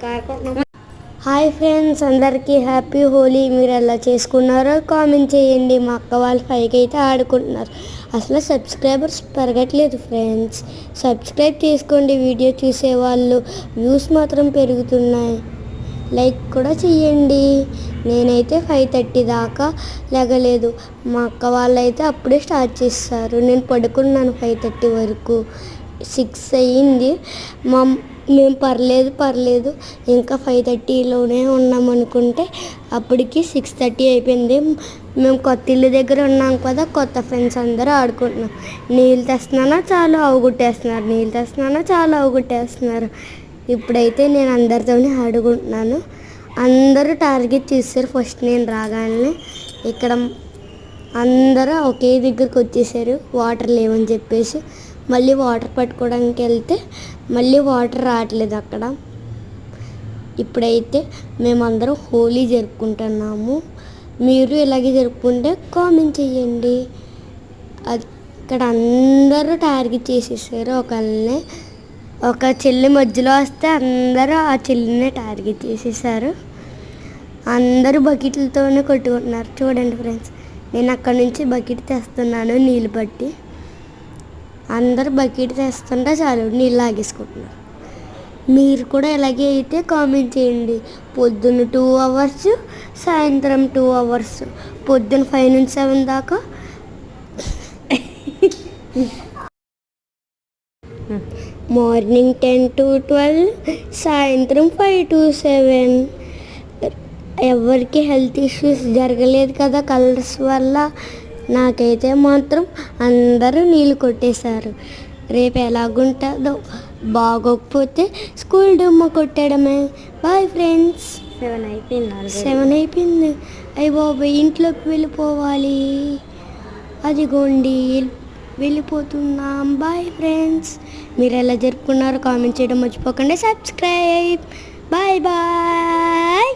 Hi friends, అందరికీ happy Holi. మీరు ఎలా చేసుకున్నారో కామెంట్ చేయండి. మా అక్క వాళ్ళు 5కి అయితే ఆడుకుంటున్నారు. అసలు సబ్స్క్రైబర్స్ పెరగట్లేదు ఫ్రెండ్స్. సబ్స్క్రైబ్ చేసుకోండి. వీడియో చూసేవాళ్ళు వ్యూస్ మాత్రం పెరుగుతున్నాయి. లైక్ కూడా చేయండి. నేనైతే 5:30 దాకా లేగలేదు. మా అక్క వాళ్ళు అయితే అప్పుడే స్టార్ట్ చేస్తారు. నేను పడుకున్నాను 5:30 వరకు. 6 అయ్యింది. మేము పర్లేదు ఇంకా 5:30లోనే ఉన్నాం అనుకుంటే అప్పటికి 6:30 అయిపోయింది. మేము కొత్త ఇల్లు దగ్గర ఉన్నాం కదా, కొత్త ఫ్రెండ్స్ అందరూ ఆడుకుంటున్నాం. నీళ్ళు తెస్తున్నానా చాలు అవగొట్టేస్తున్నారు. ఇప్పుడైతే నేను అందరితోనే ఆడుకుంటున్నాను. అందరూ టార్గెట్ చేశారు. ఫస్ట్ నేను రాగానే ఇక్కడ అందరూ ఒకే దగ్గరికి వచ్చేసారు వాటర్ లేవని చెప్పేసి. మళ్ళీ వాటర్ పట్టుకోవడానికి వెళ్తే మళ్ళీ వాటర్ రావట్లేదు అక్కడ. ఇప్పుడైతే మేమందరం హోలీ జరుపుకుంటున్నాము. మీరు ఇలాగే జరుపుకుంటే కామెంట్ చేయండి. అక్కడ అందరూ టార్గెట్ చేసేసారు ఒకళ్ళనే. ఒక చెల్లి మధ్యలో వస్తే అందరూ ఆ చెల్లినే టార్గెట్ చేసేసారు. అందరూ బకెట్లతోనే కొట్టుకుంటున్నారు. చూడండి ఫ్రెండ్స్, నేను అక్కడ నుంచి బకెట్ తెస్తున్నాను నీళ్ళు పట్టి. అందరూ బకెట్ తెస్తుంటే చాలు నీళ్ళు లాగేసుకుంటున్నారు. మీరు కూడా ఇలాగే అయితే కామెంట్ చేయండి. పొద్దున్న 2 అవర్స్, సాయంత్రం 2 అవర్స్. పొద్దున్న 5 నుంచి 7 దాకా, మార్నింగ్ 10 to 12, సాయంత్రం 5 to 7. ఎవరికి హెల్త్ ఇష్యూస్ జరగలేదు కదా కలర్స్ వల్ల. నాకైతే మాత్రం అందరూ నీళ్ళు కొట్టేశారు. రేపు ఎలాగుంటుందో, బాగోకపోతే స్కూల్ డొమ్మ కొట్టడమే. Bye friends. 7 అయిపోయింది. అయ్య బాబాయ్, ఇంట్లోకి వెళ్ళిపోవాలి. అదిగోండి వెళ్ళిపోతున్నాం. Bye friends. మీరు ఎలా జరుపుకున్నారో కామెంట్ చేయడం మర్చిపోకండి. సబ్స్క్రైబ్. Bye bye.